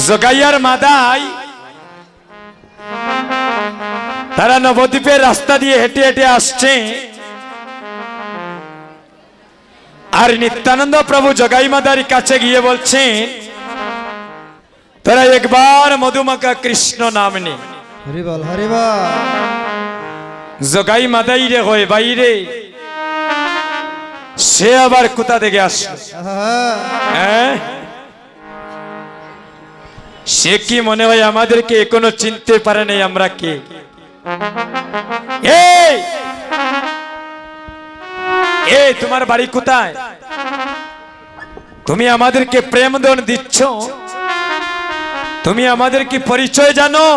জগাইয়ার মাদাই তারা নবদ্বীপের রাস্তা দিয়ে হেঁটে হেঁটে আসছে আর নিত্যানন্দ প্রভু জগাই মাদার কাছে গিয়ে বলছেন তোরা একবার মধুমাখা কৃষ্ণ নাম নে। হরি বল হরি বল। জগাই মাদাই রে হয় বাইরে সে আবার কোথা থেকে আসলো? হ্যাঁ সে কি মনে হয় আমাদেরকে এখনো চিনতে পারে নাই আমরা কে? এই তোমার বাড়ি কোথায়? তুমি আমাদেরকে প্রেম দন দিচ্ছ? তুমি আমাদের কি পরিচয় জানো?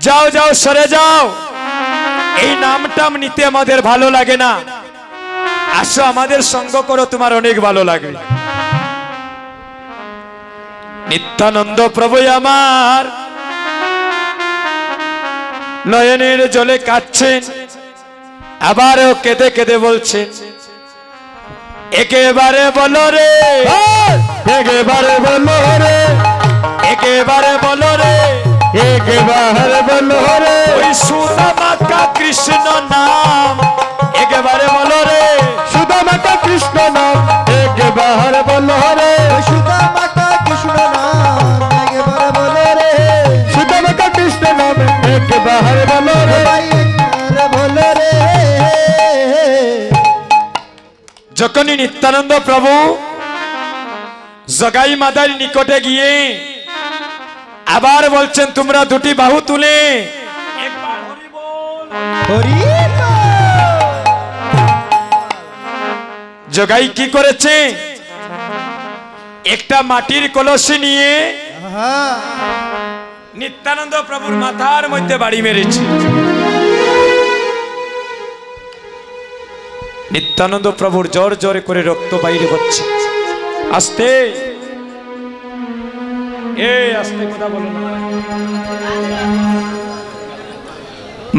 যাও যাও সরে যাও, এই নামটাম নিতে আমাদের ভালো লাগে না। আসো আমাদের সঙ্গ করো, তোমার অনেক ভালো লাগবে। নিত্যানন্দ প্রভু আমার নয়নের জলে কাঁদছেন, আবারও কেঁদে কেঁদে বলছেন একেবারে বলো রে, একেবারে বলো রে, একেবারে বলো রে, একেবারে বলো রে, ওই সুদামাকা কৃষ্ণ নাম একেবারে বলো রে, সুদামাকা কৃষ্ণ নাম একেবারে বলো রে, সুদামাকা কৃষ্ণ নাম একেবারে বলো রে, সুদামাকা কৃষ্ণ নাম একেবারে বলো রে, একেবারে বলো রে। যখনই নিত্যানন্দ প্রভু জগাই মাদার নিকটে গিয়ে আবার বলছেন তোমরা দুটি বাহু তুলে একবার হরি বল, হরি বল। জগাই কি করেছে? একটা মাটির কলসি নিয়ে নিত্যানন্দ প্রভুর মাথার মধ্যে বাড়ি মেরেছে। নিত্যানন্দ প্রভুর জোর জোরে করে রক্ত বাইরে হচ্ছে। আস্তে আস্তে কথা বলো না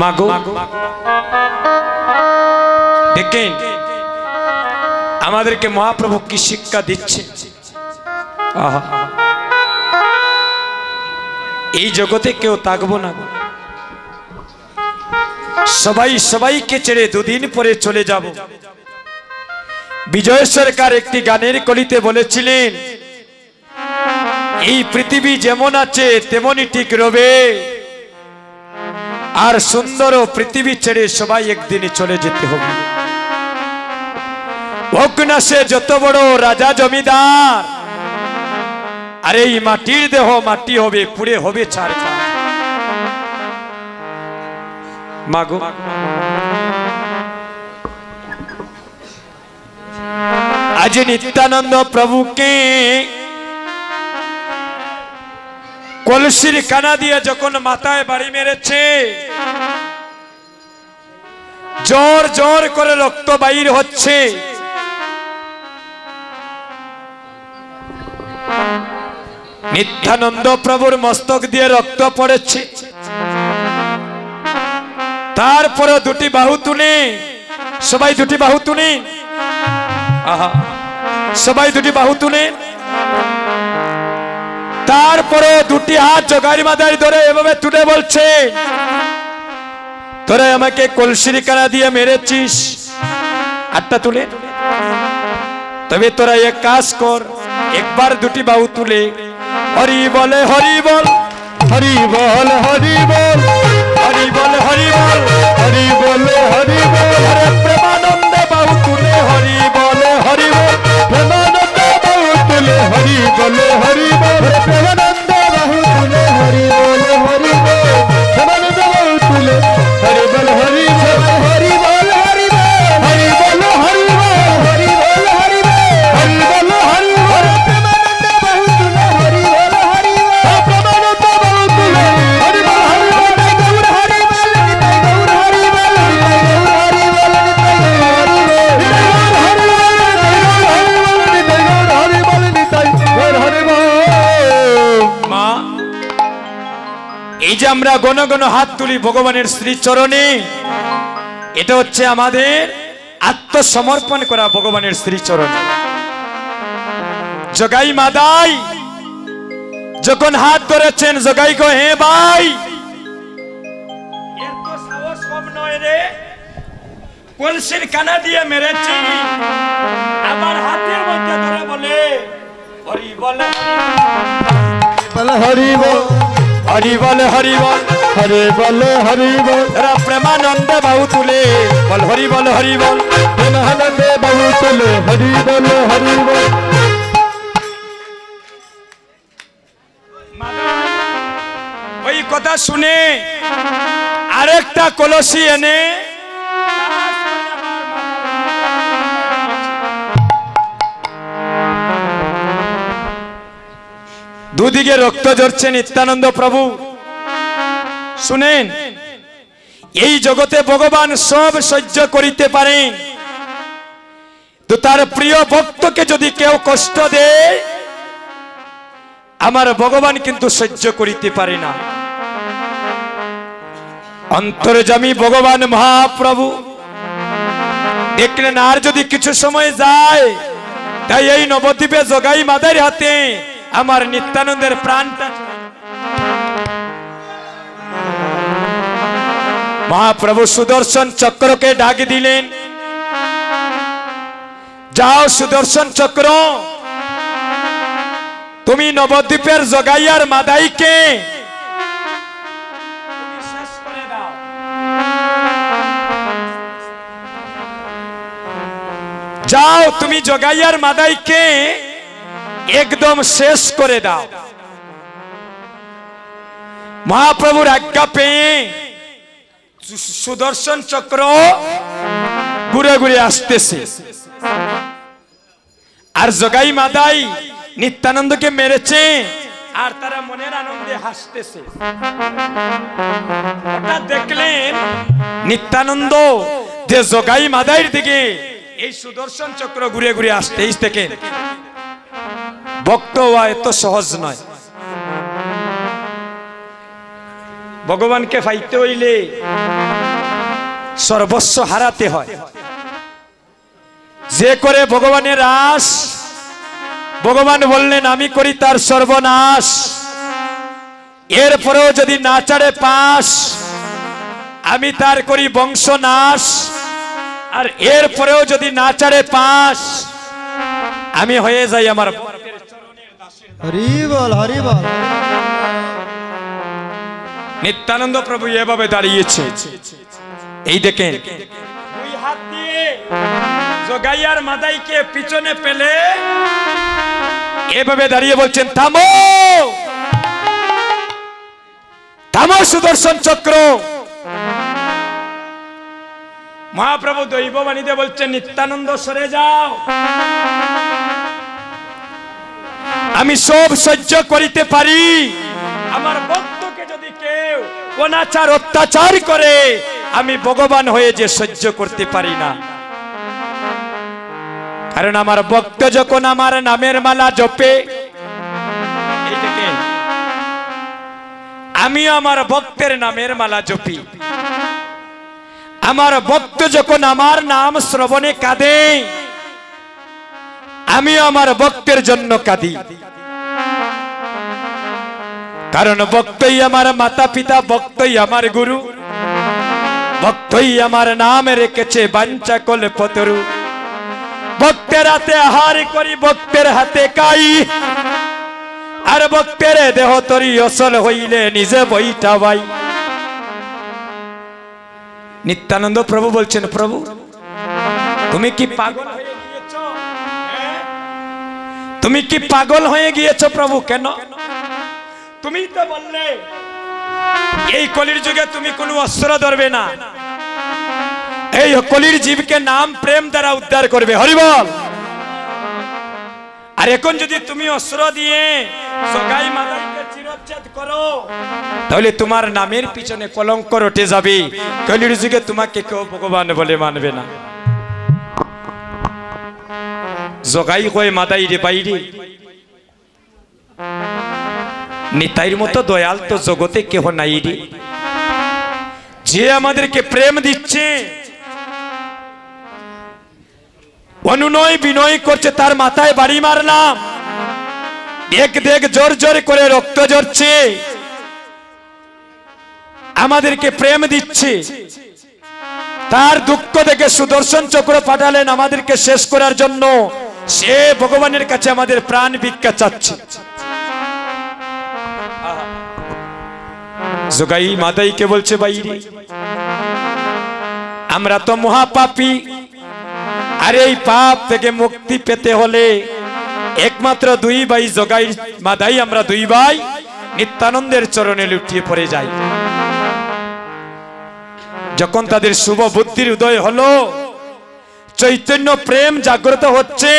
মাগো। দেখেন আমাদেরকে মহাপ্রভু কি শিক্ষা দিচ্ছে। আহা, এই জগতে কেউ থাকবো না, সবাই সবাইকে ছেড়ে দুদিন পরে চলে যাব। বিজয় সরকার একটি গানের কলিতে বলেছিলেন এই পৃথিবী যেমন আছে তেমনই ঠিক রবে, আর সুন্দর পৃথিবী ছেড়ে সবাই একদিন চলে যেতে হবে। হোক না সে যত বড় রাজা জমিদার, আর এই মাটির দেহ মাটি হবে, পুড়ে হবে ছারখার। মাগো আজ নিত্যানন্দ প্রভুকে কলসির কানা দিয়ে যখন মাথায় বাড়ি মেরেছে, জোর জোর করে রক্ত বাইর হচ্ছে। নিত্যানন্দ প্রভুর মস্তক দিয়ে রক্ত পড়েছে। তারপরে দুটি বাহু তুলে, সবাই দুটি বাহু তুলে, আহা সবাই দুটি বাহু তুলে, তারপরে দুটি হাত জগাই মাদার ধরে এভাবে তুলে বলছে তোরা আমাকে কলসির কানা দিয়ে মেরেছিস, হাতটা তুলে, তবে তোরা এক কাজ কর, একবার দুটি বাহু তুলে হরি বলে হরি বল, হরি বল হরি বল, হরি বলে হরি বল, হরি বলে হরি বল, হরে প্রেমানন্দে বাহু তুলে হরি বলে হরি বল, প্রেমানন্দ বাহু তুলে হরি বলে হরি বল, প্রেমানন্দ বাহু তুলে হরি বলে হরি বল, প্রেমানন্দ বাহু তুলে হরি বল হরি বল, হরি বল হরি বল, হরি বল হরি বল, হরি বল হরি বল, হরি বল হরি বল, প্রেমানন্দ বাহু তুলে হরি বল হরি বল, প্রেমানন্দ বাহু তুলে হরি বল হরি বল, নিতাই গৌর হরি বল, নিতাই গৌর হরি বল, নিতাই গৌর হরি বল, নিতাই গৌর হরি বল, নিতাই গৌর হরি বল। মা এই যে আমরা গণ গণ হাত তুলি ভগবানের শ্রীচরণে, এটা হচ্ছে আমাদের আত্মসমর্পণ করা ভগবানের শ্রীচরণে। জগাই মাদাই যখন হাত ধরেছেন জগাই কো হে ভাই এর তো সাহস কম নয় রে, কলসির কানা দিয়ে মেরেছি, আমার হাতের মধ্যে ধরে বলে হরি বল বল হরি বল হরি বল হরি বল হরি বল হরি বল প্রেমানন্দ বাহু তুলে বল হরি বল হরি বল প্রেমানন্দে বাহু তুলে হরি বল হরি বল। ওই কথা শুনে আরেকটা কলসি এনে দুদিকে রক্ত ঝরছে। নিত্যানন্দ প্রভু শুনেন, এই জগতে ভগবান সব সহ্য করিতে পারেন, তো তার প্রিয় ভক্তকে যদি কেউ কষ্ট দেয় আমার ভগবান কিন্তু সহ্য করিতে পারে না। অন্তর্যামী ভগবান মহাপ্রভু দেখলেন আর যদি কিছু সময় যায়, তাই এই নবদ্বীপে জগাই মাদার হাতে আমার নিত্যানন্দের প্রাণটা মহাপ্রভু সুদর্শন চক্রকে ডাক দিলেন, যাও সুদর্শন চক্র, তুমি নবদ্বীপের জগাইয়ার মাদাইকে শেষ করে দাও। যাও তুমি জগাইয়ার মাদাইকে একদম শেষ করে দাও। মহাপ্রভুর আজ্ঞা পেয়ে সুদর্শন চক্র ঘুরে ঘুরে আসতেছে, আর জগাই মাদাই নিত্যানন্দকে মেরেছে, আর তারা মনের আনন্দে হাসতেছে। হঠাৎ দেখলেন নিত্যানন্দ যে জগাই মাদাইর দিকে এই সুদর্শন চক্র ঘুরে ঘুরে আসতে থেকে ভক্ত হওয়া এত সহজ নয়। ভগবানকে পাইতে হইলে সর্বস্ব হারাতে হয়। যে করে ভগবানের আশ, ভগবান বললেন আমি করি তার সর্বনাশ, এরপরেও যদি না ছাড়ে পাশ আমি তার করি বংশনাশ, আর এরপরেও যদি না ছাড়ে পাশ আমি হয়ে যাই আমার হরি বল হরি বল। নিত্যানন্দ প্রভু এভাবে দাঁড়িয়েছে, এই দেখেন দুই হাত দিয়ে জগাইয়ার মাদাইকে পিছনে পেলে এভাবে দাঁড়িয়ে বলছেন থামো থামো সুদর্শন চক্র। মহাপ্রভু দৈববাণীতে বলছেন নিত্যানন্দ সরে যাও, আমি সব সহ্য করিতে পারি, আমার ভক্তকে যদি কেউ অনাচার অত্যাচার করে আমি ভগবান হয়ে যে সহ্য করতে পারি না। কারণ আমার ভক্ত যখন আমার নামের মালা জপে, এই দেখেন আমি আমার ভক্তের নামের মালা জপি, আমার ভক্ত যখন আমার নাম শ্রবণে কাঁদে আমি আমার ভক্তের জন্য কাঁদি। কারণ ভক্তই আমার মাতা পিতা, ভক্তই আমার গুরু, ভক্তই আমার নাম রেখেছে বাঞ্ছা কল্পতরু। ভক্তের হাতে আহার করি, ভক্তের হাতে খাই, আর ভক্তের দেহ তরি অসল হইলে নিজে বইটা ভাই। নিত্যানন্দ প্রভু বলছেন প্রভু তুমি কি পাগল হয়ে গিয়েছো? তুমি কি পাগল হয়ে গিয়েছো প্রভু? কেন? তুমি তো বললে এই কলির যুগে তুমি কোনো অস্ত্র ধরবে না, এই কলির জীবকে নাম প্রেম দ্বারা উদ্ধার করবে। হরি বল। আর এখন যদি তুমি অস্ত্র দিয়ে জগাই মাদাইকে চিরচ্ছেদ করো তাহলে তোমার নামের পিছনে কলঙ্ক রটে যাবে, কলির যুগে তোমাকে কেউ ভগবান বলে মানবে না। জগাই কয় মাদাই রে বাইরে, নিতাইর মতো দয়াল তো জগতে কেহ নাই রে, যে আমাদেরকে প্রেম দিচ্ছে, অনুনয় বিনয় করছে, তার মাথায় বাড়ি মারলাম, দেখ দেখ জোর জোর করে রক্ত ঝরছে, আমাদেরকে প্রেম দিচ্ছে। তার দুঃখ দেখে সুদর্শন চক্র পাঠালেন আমাদেরকে শেষ করার জন্য। সে ভগবানের কাছে আমাদের প্রাণ ভিক্ষা চাচ্ছে। জগাই মাদাইকে বলছে, বাইরে আমরা তো মহাপাপী, আর এই পাপ থেকে মুক্তি পেতে হলে একমাত্র দুই ভাই জগাই মাদাই, আমরা দুই ভাই নিত্যানন্দের চরণে লুটিয়ে পড়ে যাই। যখন তাদের শুভ বুদ্ধির উদয় হলো, চৈতন্য প্রেম জাগ্রত হচ্ছে,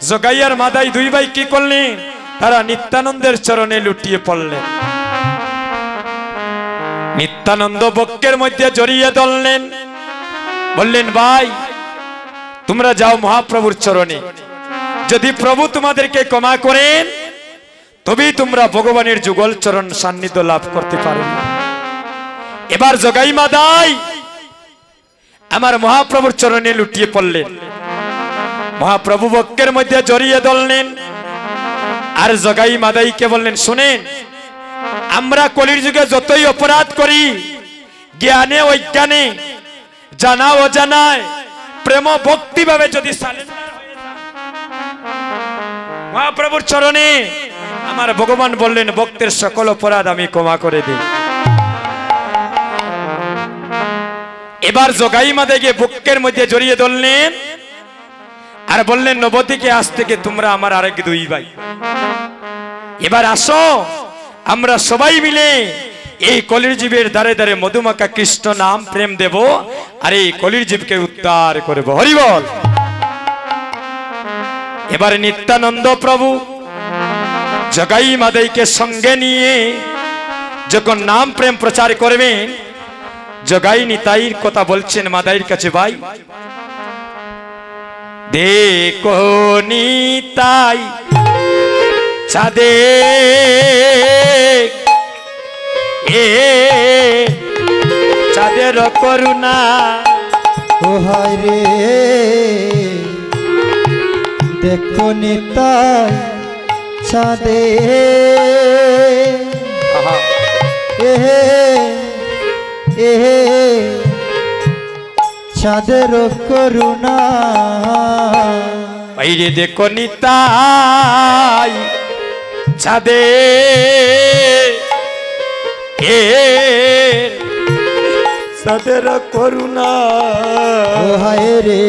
জগাই আর মাদাই দুই ভাই কি করলেন? তারা নিত্যানন্দের চরণে লুটিয়ে পড়লেন। নিত্যানন্দ বক্ষের মধ্যে জড়িয়ে ধরলেন, বললেন, ভাই তোমরা যাও মহাপ্রভুর চরণে, যদি প্রভু তোমাদেরকে ক্ষমা করেন তবেই তোমরা ভগবানের যুগল চরণ সান্নিধ্য লাভ করতে পারবে। এবার জগাই মাদাই আমার মহাপ্রভুর চরণে লুটিয়ে পড়লেন, মহাপ্রভু বক্ষের মধ্যে জড়িয়ে ধরলেন, আর জগাই মাদাইকে বললেন, শুনেন, আমরা কলির যুগে যতই অপরাধ করি, জ্ঞানে অজ্ঞানে, জানা অজানায়, প্রেম ভক্তি ভাবে যদি সারেন্ডার হয়ে যায় মহাপ্রভুর চরণে, আমার ভগবান বললেন, ভক্তের সকল অপরাধ আমি ক্ষমা করে দিই। এবার জগাই মাদাইকে বুকের মধ্যে জড়িয়ে ধরলেন আর বললেন, নবদ্বীপে আজ থেকে তোমরা আমার আরেক দুই ভাই। এবার আসো, আমরা সবাই মিলে এই কলির জীবের দ্বারে দ্বারে মধুমাখা কৃষ্ণ নাম প্রেম দেব, আর এই কলির জীবকে উদ্ধার করব। হরি বল। এবার নিত্যানন্দ প্রভু জগাই মাদাইকে সঙ্গে নিয়ে যখন নাম প্রেম প্রচার করবেন, জগাই নিতাইর কথা বলছেন মাদাইর কাছে, ভাই দেখো নিতাই চাঁদে চাঁদের করুণা, ও হায় রে দেখো নিতাই চাঁদে চাঁদের করুণা, বাইরে দেখো নিতাই চাঁদে চাঁদের করুণা, ও হায় রে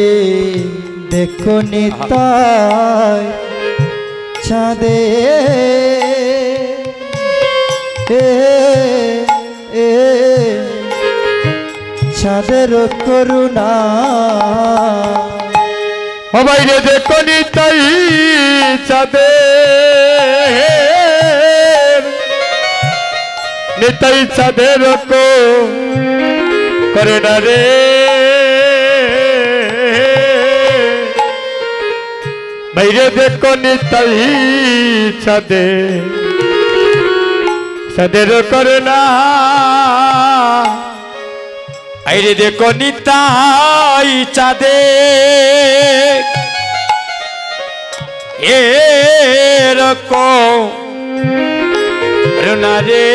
দেখো নিতাই চাঁদে চাঁদের করুণা, ও বাইরে দেখো নিতাই চাঁদে নিতাই চাঁদের করে না রে, বাইরে দেখো নিতাই চাঁদে চাঁদের করে না, আইরে দেখো নিতাই চাঁদে এরকম করুণা রে,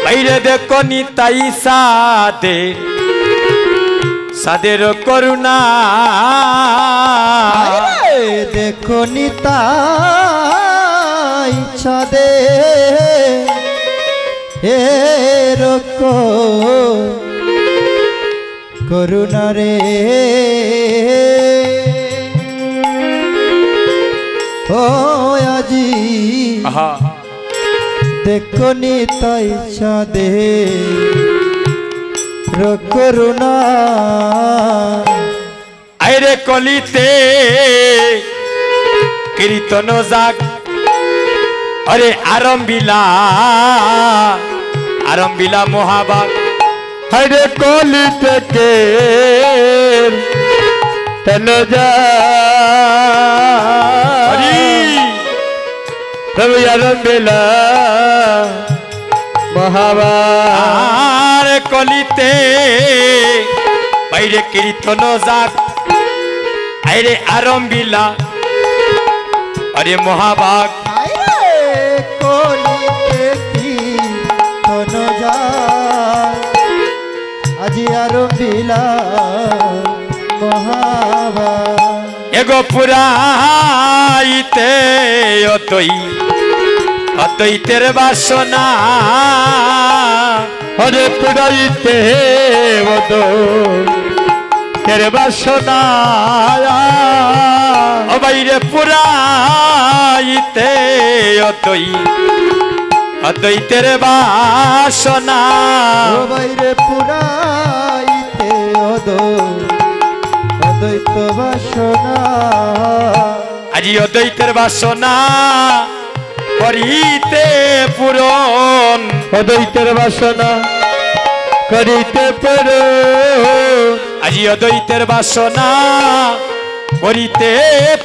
বাইরে দেখো নিতাই চাঁদে চাঁদের করুণা, দেখো নিতাই চাঁদে এরকম করুণা রে, ও আজি দেখো নিতাই চাঁদে করুণা, আইরে কলিতে কীর্তন যাক, আরে আরম্বিলা আরম্বিলা মহাবাগ, হাইরে কলি থেকে তেনে যা রবি আরম্বিলা মহাবাগ, কলিতে বাইরে কীর্তন যাক, আরে আরম্বিলা আরে মহাভাগ কলিতে কি তন যায় আজি আরম্ভিলা মহাবা এগো পুরাইতে অদ্বৈতের বাসনা হরে পুরাইতে তের বাসনা ও বাইরে পুরাইতে অদ্বৈতের বাসনা বাইরে পুরাইতে অদ্বৈত বাসনা আজি অদ্বৈতের বাসনা করিতে পূরণ অদ্বৈতের বাসনা করিতে পারো আজি অদ্বৈতের বাসনা করিতে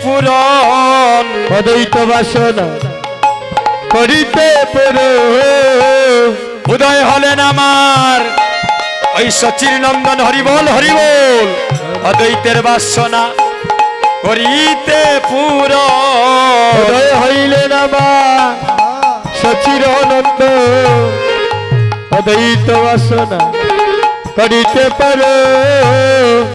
পূরণ অদ্বৈত বাসনা করিতে পারো উদয় হলেন আমার ওই সচির নন্দন হরিবল হরিবল অদ্বৈতের বাসনা করিতে পূরণ হৃদয় হইলেন আমার সচির আনন্দ অদ্বৈত বাসনা করিতে পারো